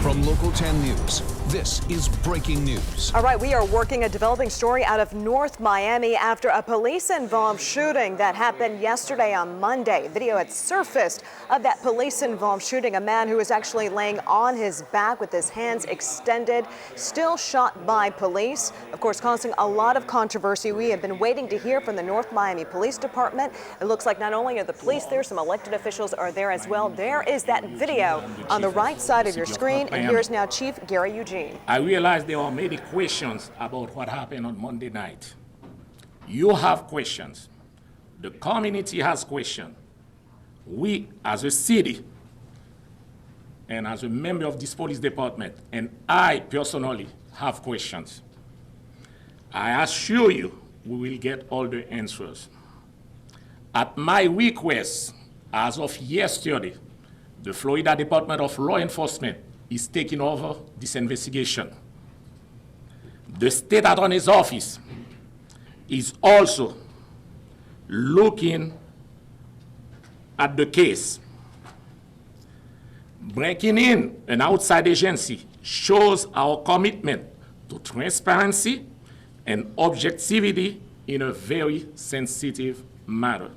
From Local 10 News, this is breaking news. All right, we are working a developing story out of North Miami after a police-involved shooting that happened yesterday on Monday. Video had surfaced of that police-involved shooting. A man who was actually laying on his back with his hands extended, still shot by police, of course, causing a lot of controversy. We have been waiting to hear from the North Miami Police Department. It looks like not only are the police there, some elected officials are there as well. There is that video on the right side of your screen. And here's now Chief Gary Eugene. I realize there are many questions about what happened on Monday night. You have questions. The community has questions. We, as a city, and as a member of this police department, and I personally have questions. I assure you, we will get all the answers. At my request, as of yesterday, the Florida Department of Law Enforcement is taking over this investigation. The state attorney's office is also looking at the case. Breaking in an outside agency shows our commitment to transparency and objectivity in a very sensitive matter.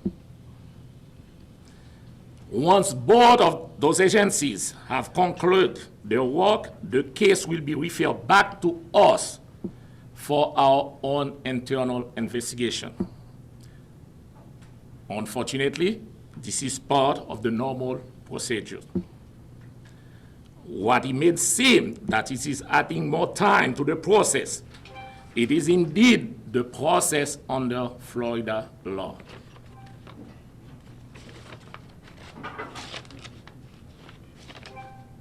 Once both of those agencies have concluded their work, the case will be referred back to us for our own internal investigation. Unfortunately, this is part of the normal procedure. What it may seem that it is adding more time to the process, it is indeed the process under Florida law.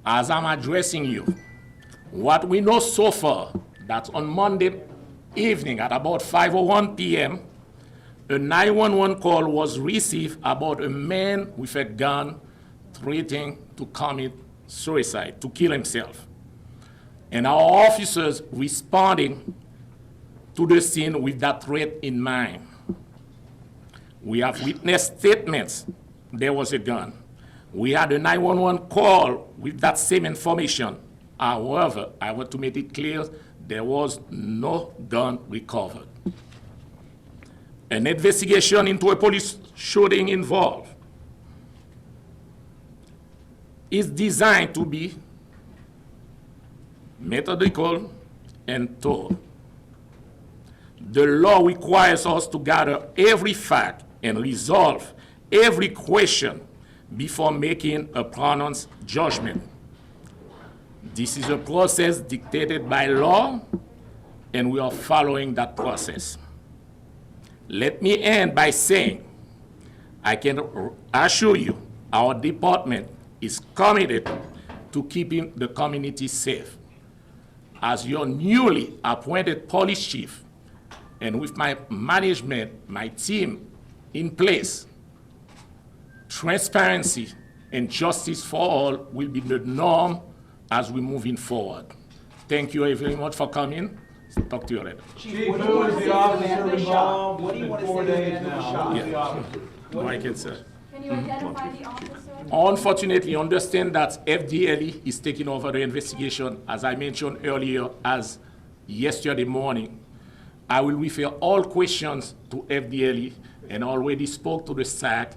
As I'm addressing you, what we know so far, that on Monday evening at about 5:01 p.m., a 911 call was received about a man with a gun threatening to commit suicide, to kill himself. And our officers responding to the scene with that threat in mind. We have witnessed statements there was a gun. We had a 911 call with that same information. However, I want to make it clear, there was no gun recovered. An investigation into a police shooting involved is designed to be methodical and thorough. The law requires us to gather every fact and resolve every question before making a pronounced judgment. This is a process dictated by law, and we are following that process. Let me end by saying, I can assure you, our department is committed to keeping the community safe. As your newly appointed police chief, and with my management, my team in place, transparency and justice for all will be the norm as we're moving forward. Thank you very much for coming. Talk to you later. Chief, who was the officer involved? What do you want to say 4 days now? Yeah. Mike and sir. Can you identify the officer? Unfortunately, understand that FDLE is taking over the investigation, as I mentioned earlier, as yesterday morning. I will refer all questions to FDLE and already spoke to the SAC,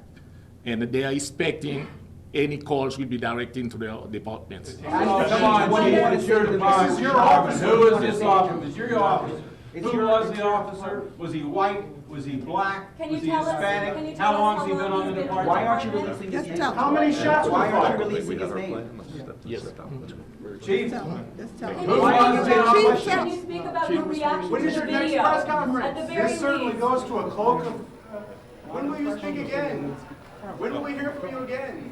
and they are expecting any calls will be directed to their departments. Come on, what do you want to share? This is your office. Who is this officer? It's your office. Who was the officer? Was he white? Was he black? Can you Was he tell us- Hispanic? can you tell How us long how has he been long on the he's been department? on Why aren't you Department? releasing his name? How many shots Why were aren't you fired? releasing his name? Yes. Chief, Just tell who him. was the officer? Can you speak about your reaction When to is the your next video? press At conference? the very This certainly least. goes to a cloak of, when will you speak again? When will we hear from you again?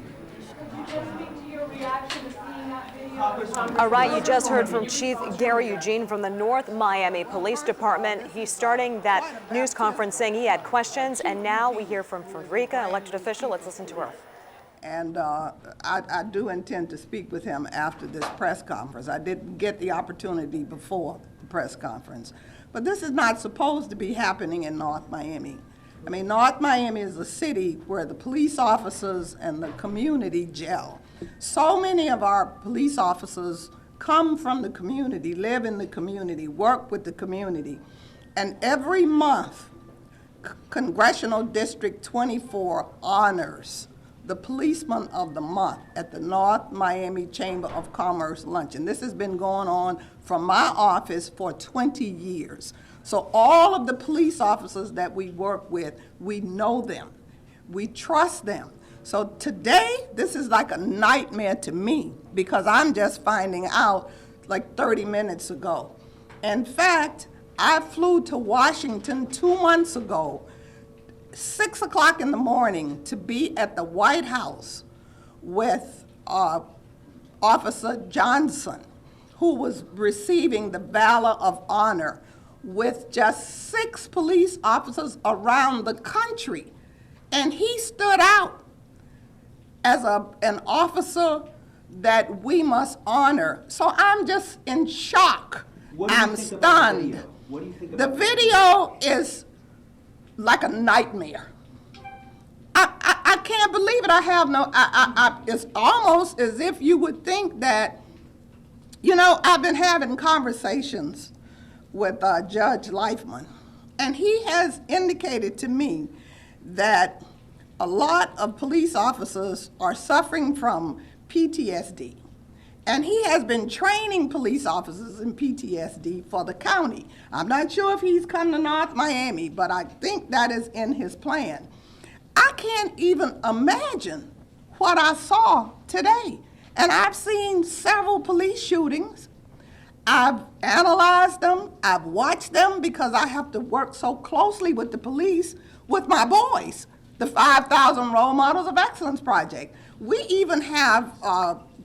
Could you just speak to your reaction to seeing that video? All right, you just heard from Chief Gary Eugene from the North Miami Police Department. He's starting that news conference saying he had questions, and now we hear from Frederica, elected official. Let's listen to her. And I do intend to speak with him after this press conference. I didn't get the opportunity before the press conference. But this is not supposed to be happening in North Miami. I mean, North Miami is a city where the police officers and the community gel. So many of our police officers come from the community, live in the community, work with the community. And every month, Congressional District 24 honors the Policeman of the Month at the North Miami Chamber of Commerce luncheon. This has been going on from my office for 20 years. So all of the police officers that we work with, we know them. We trust them. So today, this is like a nightmare to me because I'm just finding out like 30 minutes ago. In fact, I flew to Washington 2 months ago, 6 o'clock in the morning, to be at the White House with Officer Johnson, who was receiving the Valor of Honor with just 6 police officers around the country. And he stood out as an officer that we must honor. So I'm just in shock. I'm stunned. What do you think The about video is like a nightmare. I can't believe it. I have no, it's almost as if you would think that, you know, I've been having conversations with Judge Leifman, and he has indicated to me that a lot of police officers are suffering from PTSD. And he has been training police officers in PTSD for the county. I'm not sure if he's come to North Miami, but I think that is in his plan. I can't even imagine what I saw today. And I've seen several police shootings. I've analyzed them. I've watched them because I have to work so closely with the police, with my boys, the 5,000 Role Models of Excellence Project. We even have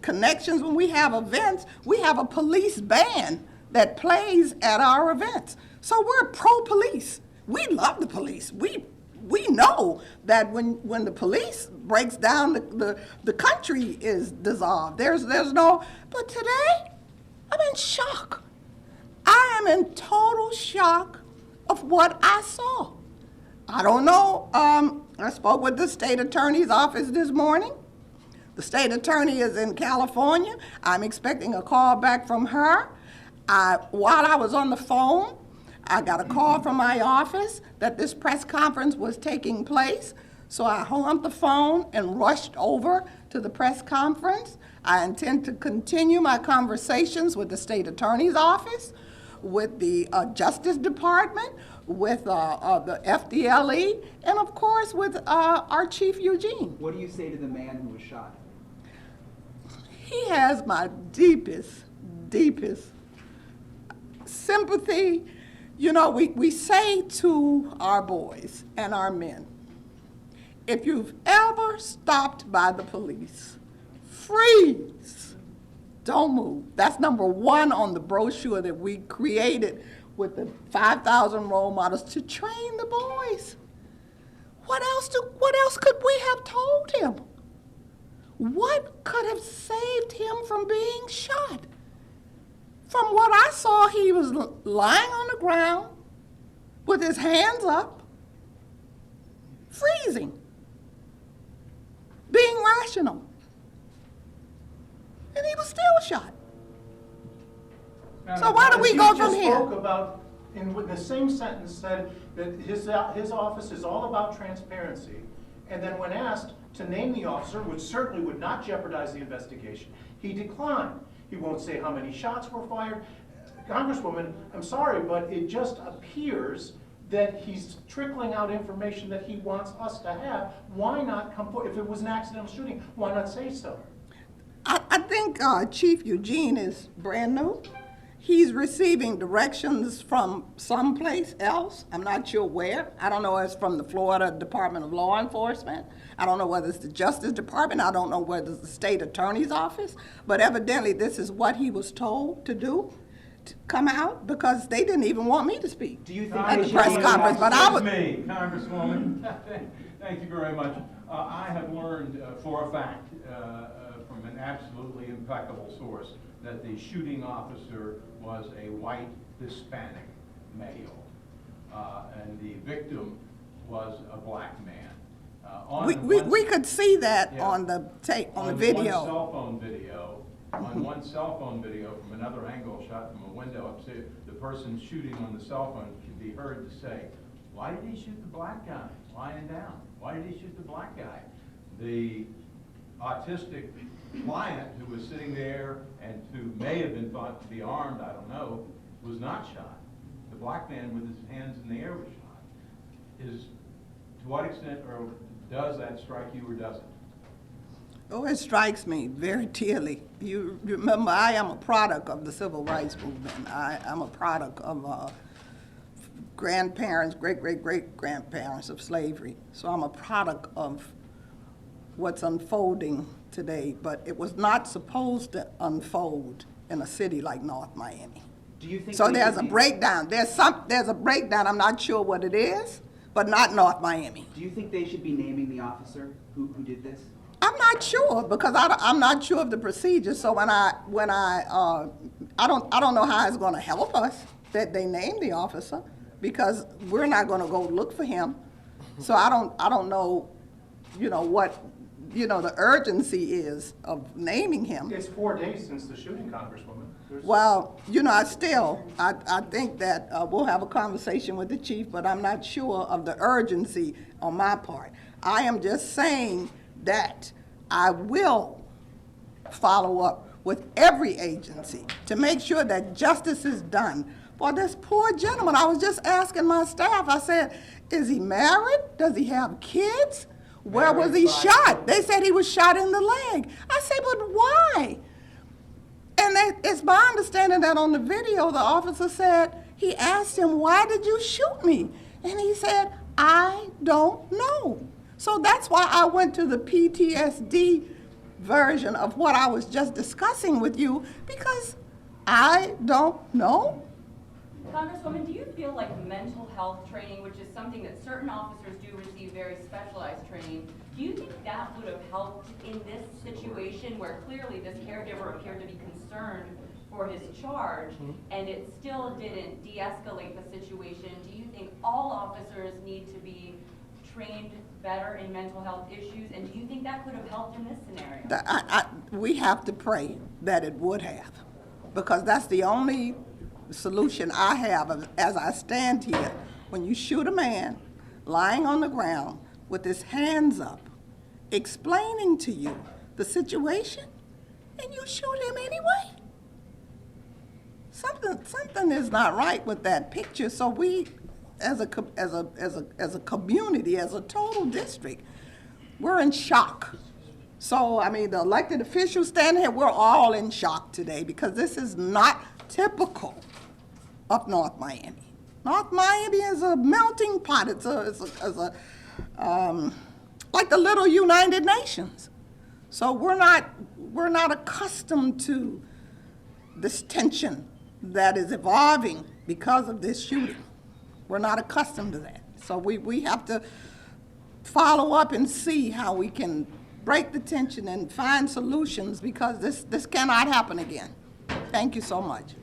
connections when we have events. We have a police band that plays at our events. So we're pro-police. We love the police. We know that when the police breaks down, the country is dissolved. There's no, but today, I'm in shock. I am in total shock of what I saw. I don't know, I spoke with the state attorney's office this morning. The state attorney is in California. I'm expecting a call back from her. While I was on the phone, I got a call from my office that this press conference was taking place. So I hung up the phone and rushed over to the press conference. I intend to continue my conversations with the state attorney's office, with the Justice Department, with the FDLE, and of course with our Chief Eugene. What do you say to the man who was shot? He has my deepest, deepest sympathy. You know, we say to our boys and our men, if you've ever stopped by the police, freeze, don't move. That's number 1 on the brochure that we created with the 5,000 role models to train the boys. What else could we have told him? What could have saved him from being shot? From what I saw, he was lying on the ground with his hands up, freezing, being rational. And he was still shot. So where do we go from here? You just spoke about, in the same sentence, said that his office is all about transparency. And then when asked to name the officer, which certainly would not jeopardize the investigation, he declined. He won't say how many shots were fired. Congresswoman, I'm sorry, but it just appears that he's trickling out information that he wants us to have. Why not come forward? If it was an accidental shooting, why not say so? I think Chief Eugene is brand new. He's receiving directions from someplace else. I'm not sure where. I don't know if it's from the Florida Department of Law Enforcement. I don't know whether it's the Justice Department. I don't know whether it's the state attorney's office. But evidently this is what he was told to do, to come out, because they didn't even want me to speak Do you think at they the should press be conference. But I was. Excuse me, Congresswoman. Thank you very much. I have learned for a fact from an absolutely impeccable source that the shooting officer was a white Hispanic male, and the victim was a black man. We could see that Yeah. on the tape, on the One video. cell phone video, On one cell phone video from another angle shot from a window upstairs, the person shooting on the cell phone can be heard to say, "Why did he shoot the black guy lying down? Why did he shoot the black guy?" The autistic client who was sitting there and who may have been thought to be armed, I don't know, was not shot. The black man with his hands in the air was shot. To what extent or does that strike you or doesn't? Oh, it strikes me very dearly. You remember, I am a product of the civil rights movement. I'm a product of grandparents, great-great-great-grandparents of slavery. So I'm a product of what's unfolding today, but it was not supposed to unfold in a city like North Miami. Do you think so there's a breakdown. There's a breakdown. I'm not sure what it is, but not North Miami. Do you think they should be naming the officer who did this? I'm not sure because I'm not sure of the procedure. So I don't know how it's going to help us that they name the officer because we're not going to go look for him. So I don't know, what the urgency is of naming him. It's 4 days since the shooting, Congresswoman. Well, I think that we'll have a conversation with the chief, but I'm not sure of the urgency on my part. I am just saying that I will follow up with every agency to make sure that justice is done for this poor gentleman. I was just asking my staff, I said, is he married? Does he have kids? Where was he shot? They said he was shot in the leg. I said, but why? And it's my understanding that on the video, the officer said, he asked him, why did you shoot me? And he said, I don't know. So that's why I went to the PTSD version of what I was just discussing with you, because I don't know. Congresswoman, do you feel like mental health training, which is something that certain officers do receive very specialized training, do you think that would have helped in this situation where clearly this caregiver appeared to be concerned for his charge and it still didn't de-escalate the situation? Do you think all officers need to be trained better in mental health issues, and do you think that could have helped in this scenario? We have to pray that it would have, because that's the only solution I have as I stand here. When you shoot a man lying on the ground with his hands up, explaining to you the situation, and you shoot him anyway, something is not right with that picture. So we, as a community, as a total district, we're in shock. So, I mean, the elected officials standing here, we're all in shock today because this is not typical of North Miami. North Miami is a melting pot. It's like the little United Nations. So we're not accustomed to this tension that is evolving because of this shooting. We're not accustomed to that. So we have to follow up and see how we can break the tension and find solutions, because this cannot happen again. Thank you so much.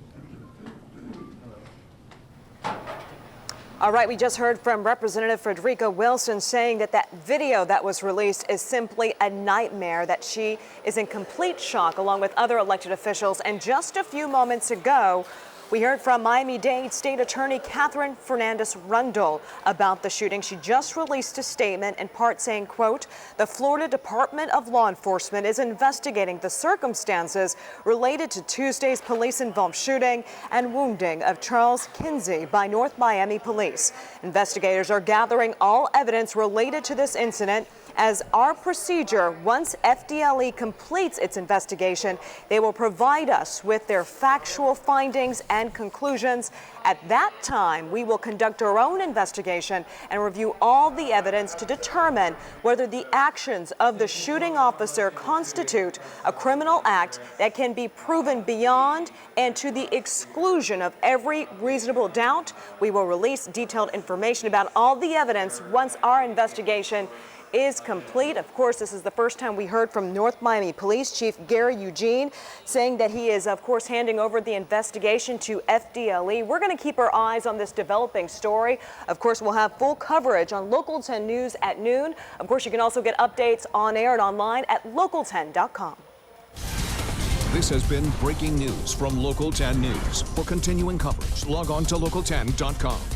All right, we just heard from Representative Frederica Wilson saying that video that was released is simply a nightmare, that she is in complete shock along with other elected officials. And just a few moments ago, we heard from Miami-Dade State Attorney Catherine Fernandez-Rundle about the shooting. She just released a statement in part saying, quote, the Florida Department of Law Enforcement is investigating the circumstances related to Tuesday's police-involved shooting and wounding of Charles Kinsey by North Miami police. Investigators are gathering all evidence related to this incident. As our procedure, once FDLE completes its investigation, they will provide us with their factual findings and conclusions. At that time, we will conduct our own investigation and review all the evidence to determine whether the actions of the shooting officer constitute a criminal act that can be proven beyond and to the exclusion of every reasonable doubt. We will release detailed information about all the evidence once our investigation is complete. Of course, this is the first time we heard from North Miami Police Chief Gary Eugene saying that he is, of course, handing over the investigation to FDLE. We're going to keep our eyes on this developing story. Of course, we'll have full coverage on Local 10 News at noon. Of course, you can also get updates on air and online at local10.com. This has been breaking news from Local 10 News. For continuing coverage, log on to local10.com.